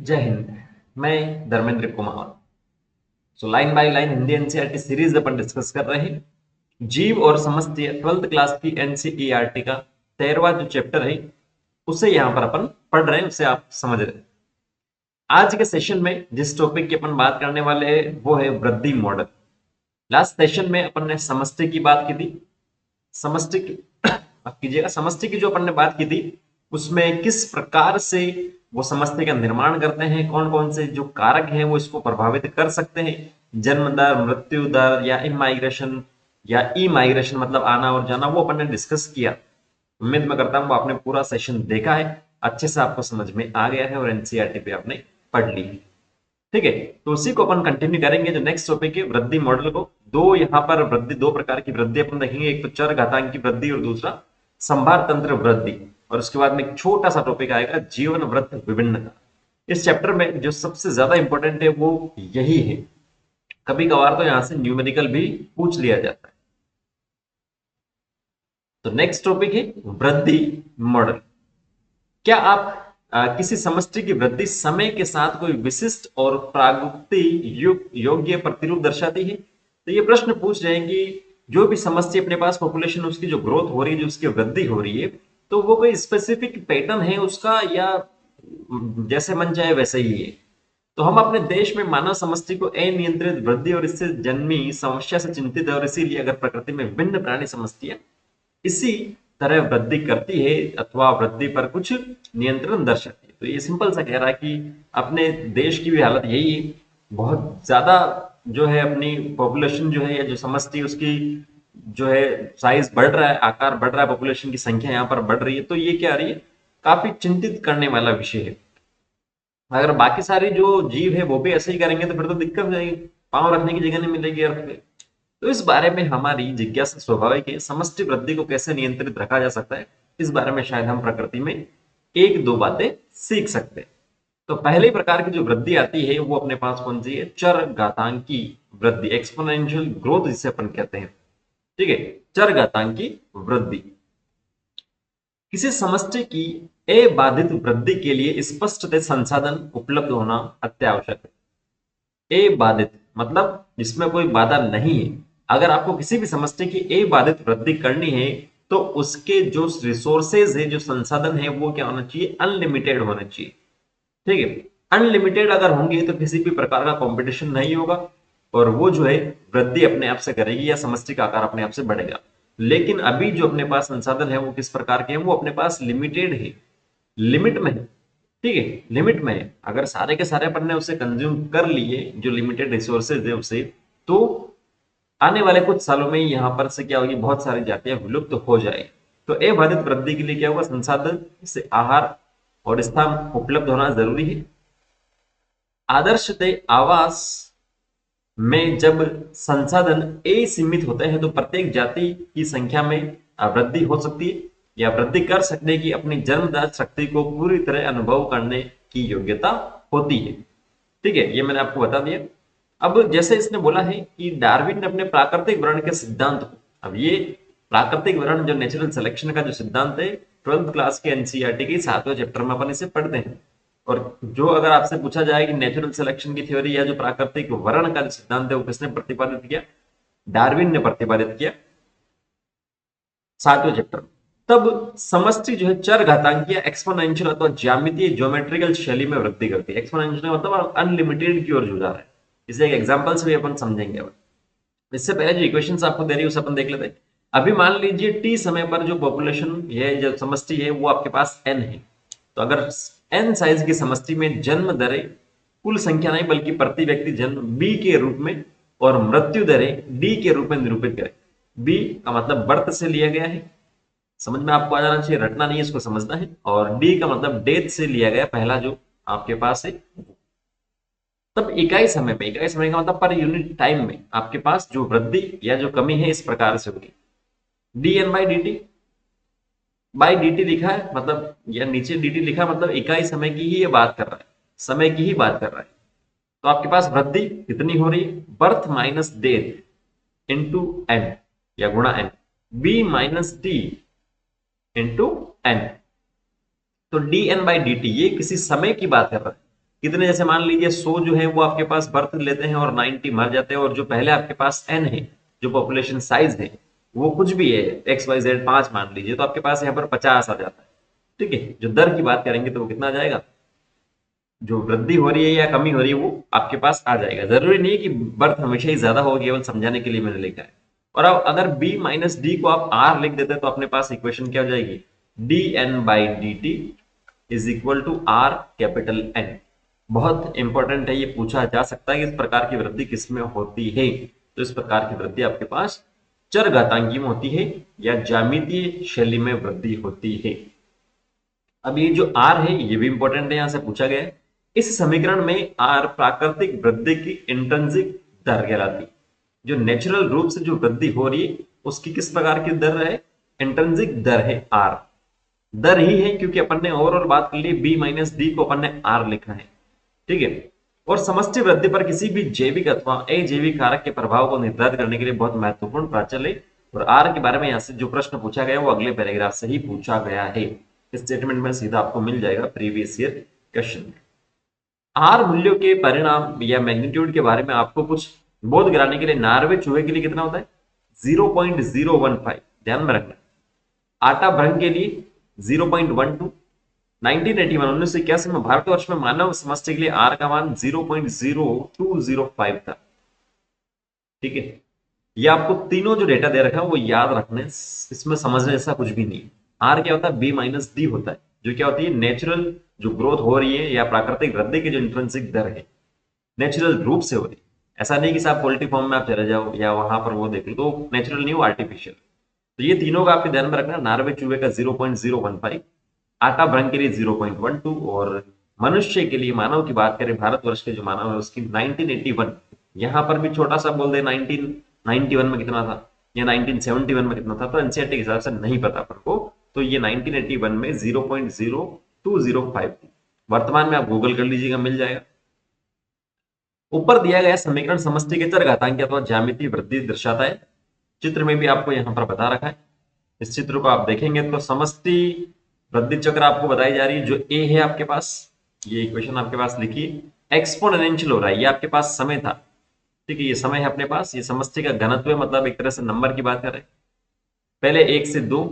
जय हिंद। मैं Dharmendra Kumar. Line by line Hindi NCERT series upon discuss कर रहे हैं। जीव और समष्टि 12th क्लास की एनसीईआरटी का 13वां जो चैप्टर है उसे यहाँ पर अपन पढ़ रहे हैं, उसे आप समझ रहे हैं। आज के सेशन में जिस टॉपिक की अपन बात करने वाले हैं वो है वृद्धि मॉडल। लास्ट सेशन में अपन ने समष्टि की बात की थी। समष्टि की माफ कीजिएगा, समष्टि की जो अपन ने बात की थी उसमें किस प्रकार से वो समष्टि का निर्माण करते हैं, कौन कौन से जो कारक हैं वो इसको प्रभावित कर सकते हैं। जन्म दर, मृत्यु दर या इमाइग्रेशन या ई माइग्रेशन मतलब आना और जाना, वो अपन ने डिस्कस किया। उम्मीद मैं करता हूँ वो आपने पूरा सेशन देखा है, अच्छे से आपको समझ में आ गया है और एनसीईआरटी पे आपने पढ़ ली है। ठीक है, तो उसी को अपन कंटिन्यू करेंगे। जो नेक्स्ट टॉपिक है वृद्धि मॉडल को, दो यहाँ पर वृद्धि, दो प्रकार की वृद्धि अपन देखेंगे। एक तो चर घातांक की वृद्धि और दूसरा संभार तंत्र वृद्धि। और उसके बाद में एक छोटा सा टॉपिक आएगा जीवन वृत्त विभिन्नता। इस चैप्टर में जो सबसे ज्यादा इंपॉर्टेंट है वो यही है। कभी कभार तो यहाँ से न्यूमेरिकल भी पूछ लिया जाता है। तो नेक्स्ट टॉपिक है वृद्धि मॉडल। क्या आप किसी समष्टि की वृद्धि समय के साथ कोई विशिष्ट और प्रागुक्ति योग्य प्रतिरूप दर्शाती है? तो ये प्रश्न पूछ रहे हैं कि जो भी समष्टि अपने पास पॉपुलेशन, उसकी जो ग्रोथ हो रही है, जो उसकी वृद्धि हो रही है, तो वो कोई स्पेसिफिक पैटर्न है उसका, या जैसे मन चाहे वैसे ही है? तो हम अपने देश में मानव समष्टि को अनियंत्रित वृद्धि और इससे जन्मी समस्या से चिंतित है, और इसीलिए अगर प्रकृति में विभिन्न प्राणी समष्टियां इसी तरह वृद्धि करती है अथवा वृद्धि पर कुछ नियंत्रण दर्शाती है। तो ये सिंपल सा कह रहा है कि अपने देश की भी हालत यही है। बहुत ज्यादा जो है अपनी पॉपुलेशन जो है या जो समष्टि उसकी जो है साइज बढ़ रहा है, आकार बढ़ रहा है, पॉपुलेशन की संख्या यहाँ पर बढ़ रही है। तो ये क्या आ रही है, काफी चिंतित करने वाला विषय है। अगर बाकी सारे जो जीव है वो भी ऐसे ही करेंगे तो फिर तो दिक्कत हो जाएगी, पांव रखने की जगह नहीं मिलेगी अर्थ पे। तो इस बारे में हमारी जिज्ञासा स्वाभाविक है, समष्टि वृद्धि को कैसे नियंत्रित रखा जा सकता है, इस बारे में शायद हम प्रकृति में एक दो बातें सीख सकते हैं। तो पहले प्रकार की जो वृद्धि आती है वो अपने पास कौन सी है? चर घातांकी वृद्धि, एक्सपोनेंशियल ग्रोथ जिसे अपन कहते हैं। ठीक है, चर घातांकी वृद्धि। किसी समष्टि की अबाधित वृद्धि के लिए स्पष्ट संसाधन उपलब्ध होना अत्यावश्यक है। अबाधित मतलब जिसमें कोई बाधा नहीं है। अगर आपको किसी भी समष्टि की अबाधित वृद्धि करनी है तो उसके जो रिसोर्सेज है, जो संसाधन है, वो क्या होना चाहिए? अनलिमिटेड होना चाहिए। ठीक है, अनलिमिटेड अगर होंगे तो किसी भी प्रकार का कंपटीशन नहीं होगा और वो जो है वृद्धि अपने आप से करेगी या समष्टि का आकार अपने आप से बढ़ेगा। लेकिन अभी जो अपने पास संसाधन है वो किस प्रकार के हैं? वो अपने पास लिमिटेड है, लिमिट में है। ठीक है, लिमिट में है। अगर सारे के सारे अपन ने उसे कंज्यूम कर लिए, जो लिमिटेड रिसोर्सेज है उसे, तो आने वाले कुछ सालों में यहाँ पर से क्या होगी, बहुत सारी जातियां विलुप्त हो जाएगी। तो अबाधित वृद्धि के लिए क्या होगा? संसाधन से आहार और स्थान उपलब्ध होना जरूरी है। आदर्शतः आवास में जब संसाधन असीमित होते हैं तो प्रत्येक जाति की संख्या में वृद्धि हो सकती है या वृद्धि कर सकने की अपनी जन्मजात शक्ति को पूरी तरह अनुभव करने की योग्यता होती है। ठीक है, ये मैंने आपको बता दिया। अब जैसे इसने बोला है कि डार्विन ने अपने प्राकृतिक वर्ण के सिद्धांत को, अब ये प्राकृतिक वर्ण जो नेचुरल सिलेक्शन का जो सिद्धांत है, 12th क्लास के एनसीईआरटी के 7वें चैप्टर में अपन इसे पढ़ते हैं। और जो अगर आपसे पूछा जाए कि नेचुरल सिलेक्शन की थ्योरी या जो प्राकृतिक वर्ण का जो सिद्धांत है वो किसने प्रतिपादित किया? डार्विन ने प्रतिपादित किया 7वें चैप्टर में। तब समष्टि जो है चर घातांकीय एक्सपोनेंशियल अथवा ज्यामितीय ज्योमेट्रिकल शैली में वृद्धि करती है। एक्सपोनेंशियल मतलब अनलिमिटेड की ओर जा रहा है। इसे एक एग्जांपल से भी अपन समझेंगे। अब इससे पहले जो इक्वेशंस आपको दे रही है उसे अपन देख लेते हैं। अभी मान लीजिए टी समय पर जो पॉपुलेशन है, जो समष्टि है, वो आपके पास एन है। तो अगर एन साइज की समष्टि में जन्म दरें कुल संख्या नहीं बल्कि प्रति व्यक्ति जन्म बी के रूप में और मृत्यु दरें डी के रूप में निरूपित करें। बी का मतलब बर्थ से लिया गया है, समझ में आपको आ जाना चाहिए, रटना नहीं है, इसको समझना है। और डी का मतलब डेथ से लिया गया, पहला जो आपके पास है। तब इकाई समय में, इकाई समय का मतलब पर यूनिट टाइम में आपके पास जो वृद्धि या जो कमी है इस प्रकार से होगी। D N by D T लिखा है मतलब, या नीचे डी टी लिखा है मतलब इकाई समय की ही ये बात कर रहा है, समय की ही बात कर रहा है। तो आपके पास वृद्धि कितनी हो रही है? Birth minus death into N या गुणा N, B minus T into N. तो D N by D T ये किसी समय की बात कर रहा है। कितने, जैसे मान लीजिए 100 जो है वो आपके पास बर्थ लेते हैं और 90 मर जाते हैं, और जो पहले आपके पास एन है, जो पॉपुलेशन साइज है, वो कुछ भी है एक्स वाई जेड 5 मान लीजिए, तो आपके पास यहाँ पर 50 आ जाता है। ठीक है, जो दर की बात करेंगे तो वो कितना आ जाएगा, जो वृद्धि हो रही है या कमी हो रही है वो आपके पास आ जाएगा। जरूरी नहीं है कि बर्थ हमेशा ही ज्यादा हो, केवल समझाने के लिए मैंने लिखा है। और अब अगर b माइनस डी को आप r लिख देते हैं तो अपने पास इक्वेशन क्या हो जाएगी, dn/dt is equal to r capital N। बहुत इंपॉर्टेंट है, ये पूछा जा सकता है कि इस प्रकार की वृद्धि किसमें होती है। तो इस प्रकार की वृद्धि आपके पास चर घातांकी में होती है या ज्यामितीय शैली में वृद्धि होती है। अब ये जो r है ये भी इंपॉर्टेंट है, यहां से पूछा गया है। इस समीकरण में r प्राकृतिक वृद्धि की इंट्रिंसिक दर कहलाती है। जो नेचुरल रूप से जो वृद्धि हो रही है उसकी किस प्रकार की दर है, इंट्रिंसिक दर है r। दर ही है क्योंकि अपन ने ओवरऑल बात कर ली, b माइनस डी को अपन ने r लिखा है। ठीक है, और समष्टि वृद्धि पर किसी भी जैविक अथवा अजैविक कारक के प्रभाव को निर्धारित करने के लिए बहुत महत्वपूर्ण प्राचल है। और r के बारे में यहाँ से जो प्रश्न पूछा गया वो अगले पैराग्राफ से ही पूछा गया है। स्टेटमेंट में सीधा आपको मिल जाएगा प्रीवियस ईयर क्वेश्चन। आर मूल्यों के परिणाम या मैग्नीट्यूड के बारे में आपको कुछ बोध कराने के लिए, नार्वे चूहे के लिए कितना होता है 0.015, ध्यान में रखना। आटा भ्रंग के लिए 0.12। 1981 1981 में भारतवर्ष में मानव समष्टि के लिए आर का मान 0.0205 था। ठीक है, ये आपको तीनों जो डेटा दे रखा है वो याद रखने, इसमें समझने जैसा कुछ भी नहीं। आर क्या होता है, बी माइनस डी होता है, जो क्या होती है नेचुरल जो ग्रोथ हो रही है या प्राकृतिक वृद्धि की जो इंट्रिंसिक दर है, नेचुरल रूप से हो रही है। ऐसा नहीं कि साहब पोल्ट्री फार्म में आप चले जाओ या वहां पर वो देख लो तो नेचुरल नहीं, वो आर्टिफिशियल। तो ये तीनों का आपके ध्यान में रखना। नार्वे चूहे का 0.015, आटा भ्रंग के लिए 0.12, और मनुष्य के लिए, मानव की बात करें भारतवर्ष के जो मानव है उसकी 1981, यहां पर भी छोटा सा बोल दे 1991 में कितना था या 1971 में कितना था, तो एनसीईआरटी के हिसाब से नहीं पता अपन को। तो ये 1981 में 0.0205 थी। वर्तमान में आप गूगल कर लीजिएगा, मिल जाएगा। ऊपर दिया गया समीकरण समष्टि के चरघातांकी अथवा ज्यामितीय वृद्धि दर्शाता है। चित्र में भी आपको यहाँ पर बता रखा है। इस चित्र को आप देखेंगे तो समष्टि वृद्धि चक्र आपको बताई जा रही है। जो ए है आपके पास, ये इक्वेशन आपके पास लिखिए, एक्सपोनेंशियल हो रहा है, ये आपके पास समय था। ठीक है, ये समय है अपने पास, ये समष्टि का घनत्व है, मतलब एक तरह से नंबर की बात कर रहे हैं। पहले 1 से 2,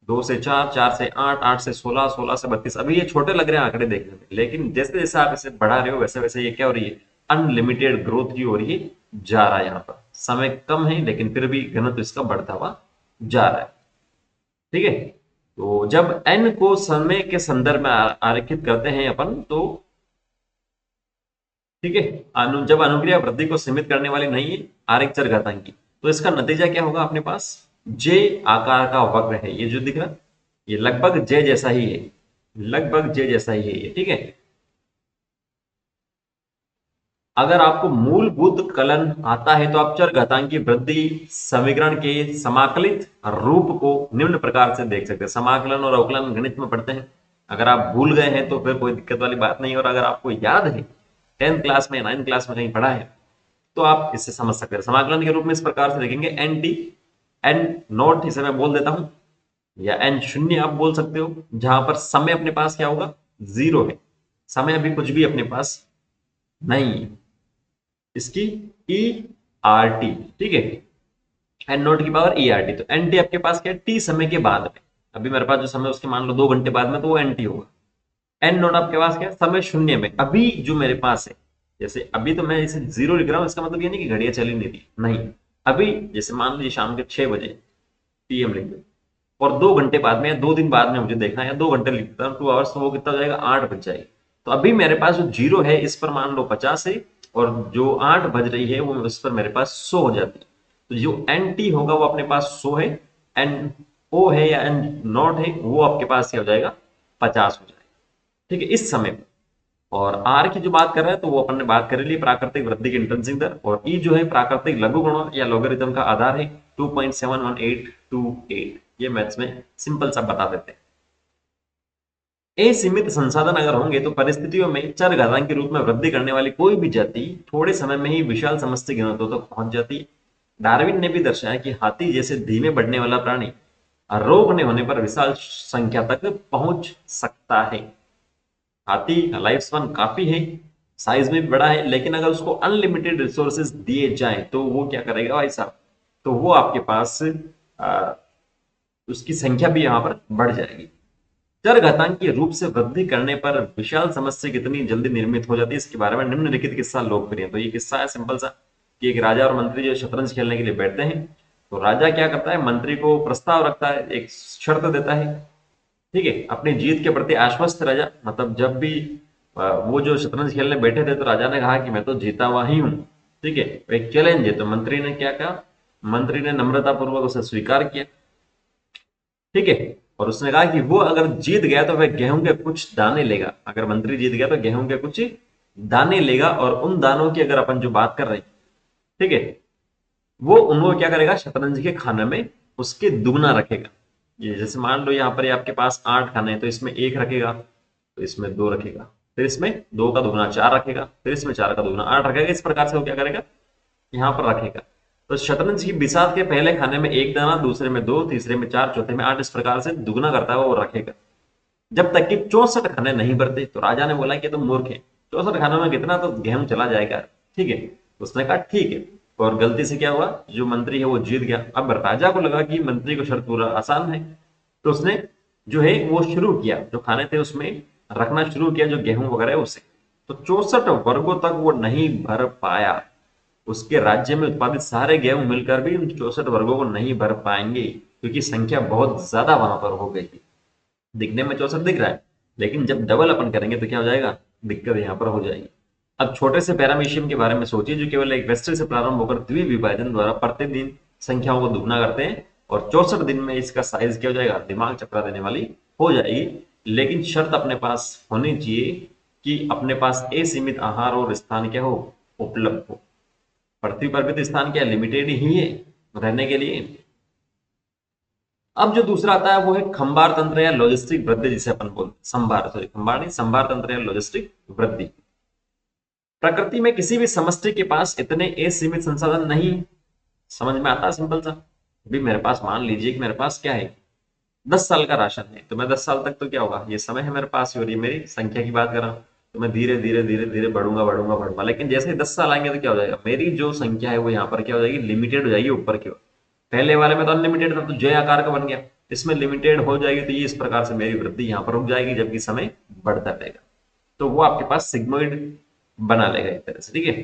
2 से 4, 4 से 8, 8 से 16, 16 से 32। अभी ये छोटे लग रहे हैं आंकड़े देखने में, लेकिन जैसे जैसे आप इसे बढ़ा रहे हो वैसे वैसे ये क्या हो रही है, अनलिमिटेड ग्रोथ की हो रही है, जा रहा है। यहाँ पर समय कम है लेकिन फिर भी घनत्व इसका बढ़ता हुआ जा रहा है। ठीक है, तो जब n को समय के संदर्भ में आरेखित करते हैं अपन तो, ठीक है, जब अनुक्रिया वृद्धि को सीमित करने वाली नहीं है आरेख चरघातांकी, तो इसका नतीजा क्या होगा, अपने पास जे आकार का वक्र है, ये जो दिख रहा है ये लगभग जे जैसा ही है, लगभग जे जैसा ही है ये। ठीक है, अगर आपको मूलभूत कलन आता है तो आप चरघातांकी वृद्धि समीकरण के समाकलित रूप को निम्न प्रकार से देख सकते हैं। समाकलन और अवकलन गणित में पढ़ते हैं, अगर आप भूल गए हैं तो फिर कोई दिक्कत वाली बात नहीं, और अगर आपको याद है 10th क्लास में 9th क्लास में कहीं पढ़ा है तो आप इससे समझ सकते हैं। समाकलन के रूप में इस प्रकार से देखेंगे, एन टी, एन नॉट इसे मैं बोल देता हूं, या एन शून्य आप बोल सकते हो, जहां पर समय अपने पास क्या होगा, 0 है, समय अभी कुछ भी अपने पास नहीं है, इसकी ई आर टी। ठीक है, एन नॉट की पावर ई आर टी, तो एन टी आपके पास क्या है, टी समय के बाद में। अभी मेरे पास जो समय उसके मान लो 2 घंटे बाद में, तो वो एन टी होगा। एन नॉट आपके पास क्या है, समय शून्य में, अभी जो मेरे पास है। जैसे अभी तो मैं इसे 0 लिख रहा हूं, इसका मतलब ये नहीं कि घड़ियां चली नहीं थी, नहीं, अभी जैसे मान लीजिए शाम के 6 बजे पीएम लिख दो, और 2 घंटे बाद में या 2 दिन बाद में मुझे देखना है, या 2 घंटे लिख देता हूँ 2 आवर्स, तो वो कितना हो जाएगा, 8 बज जाएगी। तो अभी मेरे पास जो 0 है इस पर मान लो 50 है, और जो 8 बज रही है वो इस पर मेरे पास 100 हो जाती है। तो जो एन टी होगा वो अपने पास 100 है, एन ओ है या एन नॉट है वो आपके पास क्या हो जाएगा, 50 हो जाएगा। ठीक है, इस समय पर। और आर की जो बात कर रहे हैं तो वो अपन ने बात कर ली प्राकृतिक वृद्धि की इंट्रिंसिक दर, और ई जो है प्राकृतिक लघुगणों या लॉगरिथम का आधार है 2.71828। ये मैथ्स में सिंपल सा बता देते हैं। असीमित संसाधन अगर होंगे तो परिस्थितियों में चरघातांक के रूप में वृद्धि करने वाली कोई भी जाति थोड़े समय में ही विशाल समष्टि घनत्व तक पहुंच जाती है। डार्विन ने भी दर्शाया कि हाथी जैसे धीमे बढ़ने वाला प्राणी रोग न होने पर विशाल संख्या तक पहुंच सकता है। हाथी का लाइफ स्पैन काफी है, साइज में भी बड़ा है, लेकिन अगर उसको अनलिमिटेड रिसोर्सेज दिए जाएं तो वो क्या करेगा भाई साहब, तो वो आपके पास उसकी संख्या भी यहाँ पर बढ़ जाएगी। चरघातांकीय रूप से वृद्धि करने पर विशाल समस्या कितनी जल्दी निर्मित हो जाती है, इसके बारे में निम्नलिखित किस्सा लोकप्रिय है। तो ये किस्सा है सिंपल सा, कि एक राजा और मंत्री जो शतरंज खेलने के लिए बैठते हैं, तो राजा क्या करता है, मंत्री को प्रस्ताव रखता है, एक शर्त देता है, ठीक है, अपनी जीत के प्रति आश्वस्त राजा, मतलब जब भी वो जो शतरंज खेलने बैठे थे तो राजा ने कहा कि मैं तो जीता हुआ ही हूँ, ठीक है, एक चैलेंज है। तो मंत्री ने क्या कहा, मंत्री ने नम्रतापूर्वक उसे स्वीकार किया, ठीक है, और उसने कहा कि वो अगर जीत गया तो वह गेहूं के कुछ दाने लेगा, अगर मंत्री जीत गया तो गेहूं के कुछ दाने लेगा, और उन दानों की अगर अपन जो बात कर रहे हैं, ठीक है, वो उनको क्या करेगा, शतरंज के खाने में उसके दुगना रखेगा। ये जैसे मान लो यहाँ पर ये आपके पास 8 खाने हैं, तो इसमें एक रखेगा, तो इसमें दो रखेगा, फिर इसमें दो का दुगना 4 रखेगा, फिर इसमें 4 का दुगना 8 रखेगा। इस प्रकार से वो क्या करेगा, यहाँ पर रखेगा। तो शतरंज की बिसात के पहले खाने में एक दाना, दूसरे में दो, तीसरे में 4, चौथे में 8, इस प्रकार से दुगना करता है वो रखेगा, जब तक कि 64 खाने नहीं भरते। तो राजा ने बोला कि तुम मूर्ख है, 64 खानों में कितना, तो गेहूं चला जाएगा, ठीक है। तो उसने कहा ठीक है, और गलती से क्या हुआ, जो मंत्री है वो जीत गया। अब राजा को लगा कि मंत्री को शर्त पूरा आसान है, तो उसने जो है वो शुरू किया, जो खाने थे उसमें रखना शुरू किया, जो गेहूं वगैरह है उसे। तो 64 वर्गों तक वो नहीं भर पाया, उसके राज्य में उत्पादित सारे गेहूं मिलकर भी उन 64 वर्गों को नहीं भर पाएंगे, क्योंकि संख्या बहुत ज्यादा वहां पर हो गई थी। दिखने में 64 दिख रहा है, लेकिन जब डबल अपन करेंगे तो क्या हो जाएगा, दिक्कत यहाँ पर हो जाएगी। अब छोटे से पैरामीशियम के बारे में सोचिए, जो केवल एक वेस्टल से प्रारंभ होकर द्विविभाजन द्वारा प्रतिदिन संख्याओं को दुगना करते हैं, और 64 दिन में इसका साइज क्या हो जाएगा, दिमाग चकरा देने वाली हो जाएगी। लेकिन शर्त अपने पास होनी चाहिए कि अपने पास असीमित आहार और स्थान क्या हो, उपलब्ध हो। पृथ्वी पर भी तो स्थान क्या लिमिटेड ही है रहने के लिए। अब जो दूसरा आता है वो है खंबार तंत्र या लॉजिस्टिक वृद्धि, जिसे अपन बोलते हैं संभार, सॉरी खंबार नहीं, संभार तंत्र या लॉजिस्टिक वृद्धि। प्रकृति में किसी भी समष्टि के पास इतने असीमित संसाधन नहीं, समझ में आता है सिंपल सा। अभी मेरे पास मान लीजिए कि मेरे पास क्या है, 10 साल का राशन है, तो मैं 10 साल तक तो क्या होगा, ये समय है मेरे पास, और ये मेरी संख्या की बात कर रहा हूँ, तो मैं धीरे धीरे धीरे धीरे बढ़ूंगा बढ़ूंगा बढ़ूंगा। लेकिन जैसे ही 10 साल आएंगे तो क्या हो जाएगा, मेरी जो संख्या है वो यहाँ पर क्या हो जाएगी, लिमिटेड हो जाएगी ऊपर की ओर। पहले वाले में तो अनलिमिटेड था, तो जय आकार का बन गया, इसमें लिमिटेड हो जाएगी, तो ये इस प्रकार से मेरी वृद्धि यहाँ पर रुक जाएगी, जबकि समय बढ़ता रहेगा। तो वो आपके पास सिग्मोइड बना लेगा एक तरह से, ठीक है।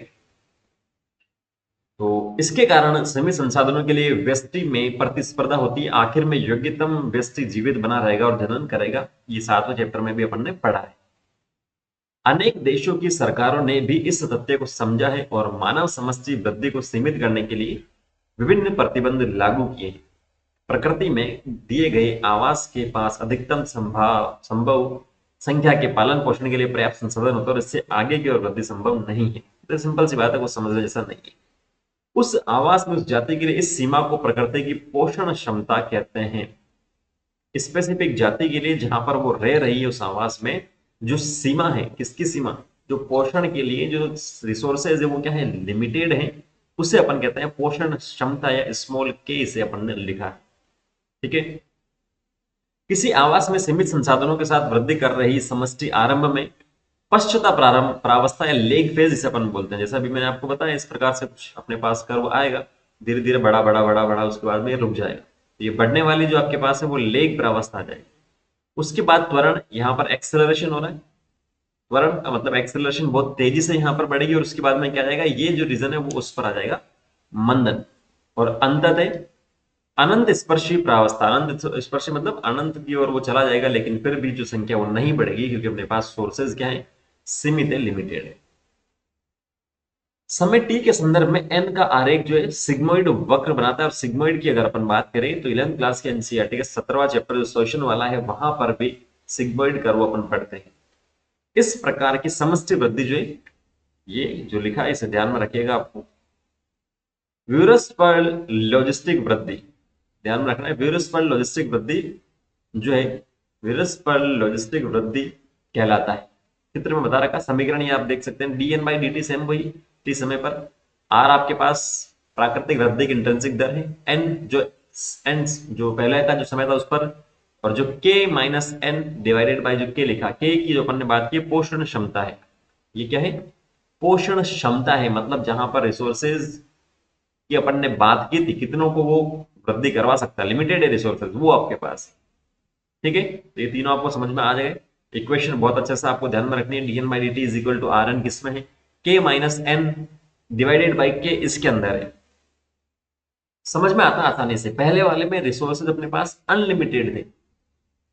तो इसके कारण सीमित संसाधनों के लिए व्यष्टि में प्रतिस्पर्धा होती है, आखिर में योग्यतम व्यष्टि जीवित बना रहेगा और जनन करेगा। ये 7वें चैप्टर में भी अपन ने पढ़ा है। अनेक देशों की सरकारों ने भी इस तथ्य को समझा है और मानव समष्टि वृद्धि को सीमित करने के लिए विभिन्न प्रतिबंध लागू किए हैं। प्रकृति में दिए गए आवास के पास अधिकतम संभव संख्या के पालन पोषण के लिए पर्याप्त संसाधन होता है, और इससे आगे की ओर वृद्धि संभव नहीं है। तो सिंपल सी बात है, कुछ समझने जैसा नहीं है। उस आवास में उस जाति के लिए इस सीमा को प्रकृति की पोषण क्षमता कहते हैं। स्पेसिफिक जाति के लिए जहां पर वो रह रही है उस आवास में, जो सीमा है, किसकी सीमा, जो पोषण के लिए जो रिसोर्सेज है वो क्या है, लिमिटेड है, उसे अपन कहते हैं पोषण क्षमता, या स्मॉल के इसे अपन ने लिखा है, ठीक है। किसी आवास में सीमित संसाधनों के साथ वृद्धि कर रही समष्टि आरंभ में पश्चाता प्रारंभ प्रावस्था या लेग फेज इसे अपन बोलते हैं। जैसा अभी मैंने आपको बताया, इस प्रकार से कुछ अपने पास कर्व आएगा, धीरे धीरे बड़ा बड़ा बड़ा बड़ा, उसके बाद में ये रुक जाएगा। तो ये बढ़ने वाली जो आपके पास है वो लेग प्रावस्था आ जाएगी। उसके बाद त्वरण, यहाँ पर एक्सेलरेशन हो रहा है, त्वरण का मतलब एक्सेलरेशन बहुत तेजी से यहाँ पर बढ़ेगी, और उसके बाद में क्या जाएगा, ये जो रीजन है वो उस पर आ जाएगा मंदन। और अंततः अनंत स्पर्शी प्रावस्था, अनंत स्पर्शी मतलब अनंत की ओर वो चला जाएगा, लेकिन फिर भी जो संख्या वो नहीं बढ़ेगी, क्योंकि अपने पास सोर्सेज क्या है, सीमित है, लिमिटेड है। समय टी के संदर्भ में एन का आरेख जो है सिग्मोइड वक्र बनाता है, और सिग्मोइड की अगर अपन बात करें तो 11th क्लास के एनसीईआरटी का 17वां चैप्टर जो सोल्यूशन वाला है, वहां पर भी सिग्मोइड कर्व अपन पढ़ते हैं। इस प्रकार की समष्टि वृद्धि जो है, ये जो लिखा है इसे ध्यान में रखिएगा आपको। व्यूरस पर लॉजिस्टिक वृद्धि, ध्यान में रखना है, व्यूरस पर लॉजिस्टिक वृद्धि जो है, व्यूरस पर लॉजिस्टिक वृद्धि कहलाता है। चित्र में बता रखा समीकरण ये आप देख सकते हैं, dn बाई dt सेम वही, टी समय पर, r आपके पास प्राकृतिक वृद्धि की इंट्रिंसिक दर है, n जो पहले का जो समय था उस पर और जो k minus N divided by जो k लिखा, k की जो अपन ने बात की पोषण क्षमता है, ये क्या है, पोषण क्षमता है, मतलब जहां पर रिसोर्सेज की अपन ने बात की थी, कितनों को वो वृद्धि करवा सकता है, लिमिटेड है रिसोर्सेज वो आपके पास। ठीक है, तो ये तीनों आपको समझ में आ जाएगा। इक्वेशन बहुत अच्छे से आपको ध्यान में रखनी है, dn by dt is equal to R N किसमें है, k minus N divided by k इसके अंदर है। समझ में आता आसानी से, पहले वाले में रिसोर्सेज अपने पास अनलिमिटेड थे,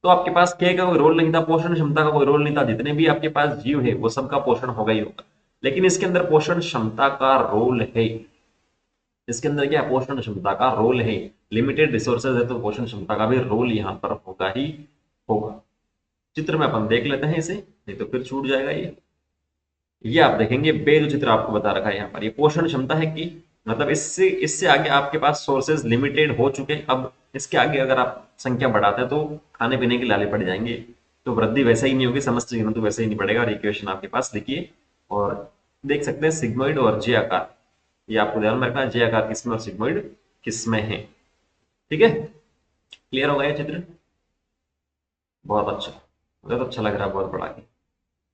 तो आपके पास k का कोई रोल नहीं था, पोषण क्षमता का कोई रोल नहीं था, जितने भी आपके पास जीव है वो सबका पोषण होगा ही होगा। लेकिन इसके अंदर पोषण क्षमता का रोल है, इसके अंदर क्या पोषण क्षमता का रोल है, लिमिटेड रिसोर्सेज है तो पोषण क्षमता का भी रोल यहां पर होगा ही होगा। चित्र में अपन देख लेते हैं इसे, नहीं तो फिर छूट जाएगा ये आप देखेंगे बे जो चित्र आपको बता रखा है यहाँ पर, ये पोषण क्षमता है कि मतलब इससे इससे आगे आपके पास सोर्सेज लिमिटेड हो चुके हैं, अब इसके आगे अगर आप संख्या बढ़ाते हैं तो खाने पीने के लाले पड़ जाएंगे, तो वृद्धि वैसा ही नहीं होगी, समस्त जीवन तो वैसे ही नहीं बढ़ेगा। और इक्वेशन आपके पास लिखिए और देख सकते हैं सिग्मोइड और जे आकार, ये आपको ध्यान में रखना है, जे आकार किसमें और सिग्मोइड किसमें है। ठीक है, क्लियर हो गया ये चित्र, बहुत अच्छा, मुझे तो अच्छा लग रहा है बहुत बड़ा के।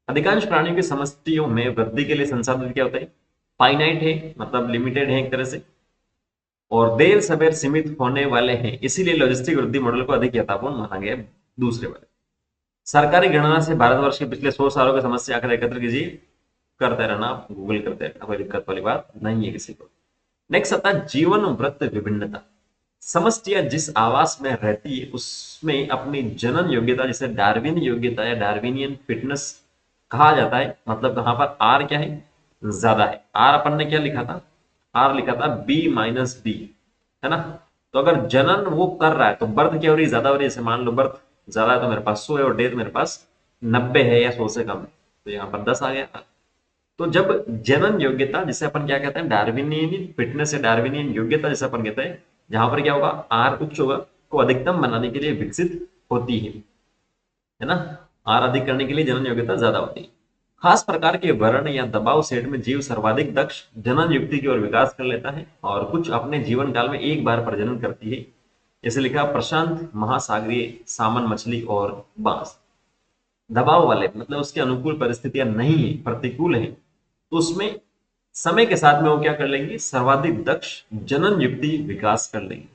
अधिकांश प्राणियों की समष्टियों में वृद्धि के लिए संसाधन क्या होते हैं, फाइनाइट है, मतलब लिमिटेड है एक तरह से, और देर सवेर सीमित होने वाले हैं, इसीलिए लॉजिस्टिक वृद्धि मॉडल को अधिक यथापूर्ण माना गया है। दूसरे वाले सरकारी गणना से भारतवर्ष के पिछले 100 सालों की समस्या आंकड़े एकत्र कीजिए, करते रहना, आप गूगल करते रहना, कोई दिक्कत वाली बात नहीं है किसी को। नेक्स्ट आता है जीवन वृत्त विभिन्नता। समष्टियां जिस आवास में रहती है उसमें अपनी जनन योग्यता, जिसे डार्विन योग्यता या डार्विनियन फिटनेस कहा जाता है, मतलब यहाँ पर आर क्या है, ज्यादा है। आर अपन ने क्या लिखा था, आर लिखा था बी माइनस डी, है ना। तो अगर जनन वो कर रहा है तो बर्थ क्या हो रही है, ज्यादा हो रही है, जैसे मान लो बर्थ ज्यादा है तो मेरे पास 100 है और डेथ मेरे पास 90 है या 100 से कम है, तो यहाँ पर 10 आ गया। तो जब जनन योग्यता जिसे अपन क्या कहते हैं डार्विनियन फिटनेस या डार्विनियन योग्यता जिसे अपन कहते हैं, जहां पर क्या होगा आर उच्च होगा, को अधिकतम बनाने के लिए विकसित होती है ना। आर अधिक करने के लिए जनन योग्यता ज्यादा होती है। खास प्रकार के वर्ण या दबाव सेट में जीव सर्वाधिक दक्ष जनन युक्ति की ओर विकास कर लेता है और कुछ अपने जीवन काल में एक बार प्रजनन करती है। जैसे लिखा प्रशांत महासागरीय सामन मछली और बांस। दबाव वाले मतलब उसके अनुकूल परिस्थितियां नहीं है, प्रतिकूल है, तो उसमें समय के साथ में वो क्या कर लेंगे, सर्वाधिक दक्ष जनन युक्ति विकास कर लेंगे,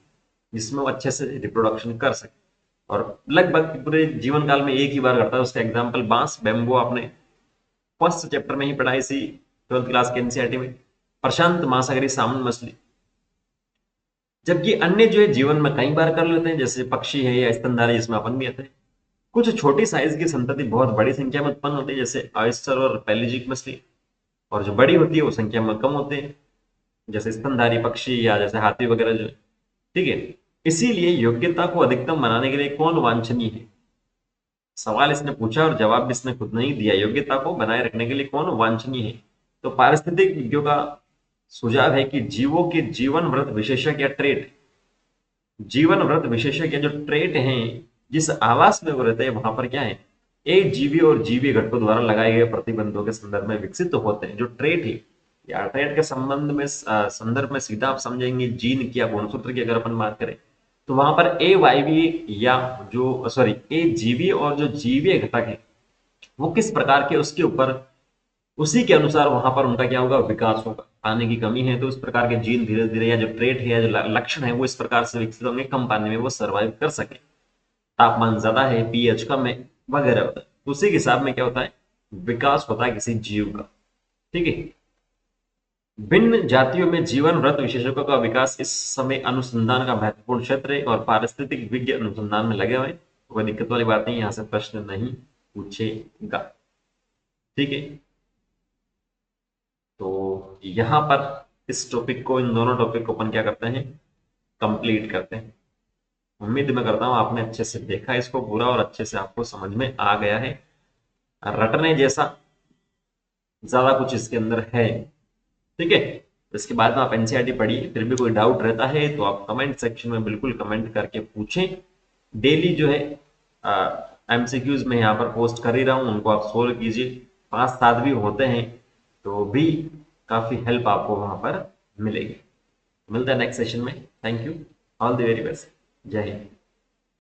जिसमें वो अच्छे से रिप्रोडक्शन कर सके और लगभग पूरे जीवन काल में एक ही बार करता है। उसका एग्जाम्पल बांस बेम्बो आपने फर्स्ट चैप्टर में ही पढ़ा इसी 12th क्लास के एनसीईआरटी में। प्रशांत महासागरीय सामन मछली, जबकि अन्य जो है जीवन में कई बार कर लेते हैं, जैसे पक्षी है या स्तनधारी जिसमें अपन भी आते हैं। कुछ छोटी साइज की संतति बहुत बड़ी संख्या में उत्पन्न होती है, जैसे ऑयस्टर और पेलिजिक मछली, और जो बड़ी होती है वो संख्या में कम होते हैं, जैसे स्तनधारी पक्षी या जैसे हाथी वगैरह जो। ठीक है, इसीलिए योग्यता को अधिकतम बनाने के लिए कौन वांछनीय है, सवाल इसने पूछा और जवाब भी इसने खुद नहीं दिया, योग्यता को बनाए रखने के लिए कौन वांछनीय है। तो पारिस्थितिक विज्ञों का सुझाव है कि जीवों के जीवन व्रत विशेषज्ञ या ट्रेट, जीवन व्रत विशेषज्ञ जो ट्रेट हैं, जिस आवास में वो रहते हैं वहां पर क्या है, एक जीवी और जीवी घटकों द्वारा लगाए गए प्रतिबंधों के संदर्भ में विकसित होते हैं। जो ट्रेट है या ट्रेट के संबंध में संदर्भ में सीधा आप समझेंगे जीन की या गुणसूत्र की अगर अपन बात करें, तो वहां पर ए वायवी या जो सॉरी ए जीवी और जो जीवीय घटक है वो किस प्रकार के उसके ऊपर उसी के अनुसार वहां पर उनका क्या होगा, विकास होगा। पानी की कमी है तो इस प्रकार के जीन धीरे धीरे या जो ट्रेट है या जो लक्षण है वो इस प्रकार से विकसित होंगे, कम पानी में वो सर्वाइव कर सके। तापमान ज्यादा है, पीएच कम है वगैरह वगैरह, उसी के हिसाब में क्या होता है, विकास होता है किसी जीव का। ठीक है, भिन्न जातियों में जीवन व्रत विशेषज्ञों का विकास इस समय अनुसंधान का महत्वपूर्ण क्षेत्र है और पारिस्थितिक विज्ञ अनुसंधान में लगे हुए हैं। कोई दिक्कत वाली बात नहीं, यहां से प्रश्न नहीं पूछेगा। ठीक है, तो यहां पर इस टॉपिक को, इन दोनों टॉपिक को अपन क्या करते हैं, कंप्लीट करते हैं। उम्मीद मैं करता हूं आपने अच्छे से देखा इसको पूरा और अच्छे से आपको समझ में आ गया है। रटने जैसा ज्यादा कुछ इसके अंदर है। ठीक है, इसके बाद में आप एनसीईआरटी पढ़िए, फिर भी कोई डाउट रहता है तो आप कमेंट सेक्शन में बिल्कुल कमेंट करके पूछें। डेली जो है एमसीक्यूज में यहाँ पर पोस्ट कर ही रहा हूँ, उनको आप सोल्व कीजिए। 5-7 भी होते हैं तो भी काफी हेल्प आपको वहां पर मिलेगी। मिलता है नेक्स्ट सेशन में। Thank you, all the very best, जय हिंद।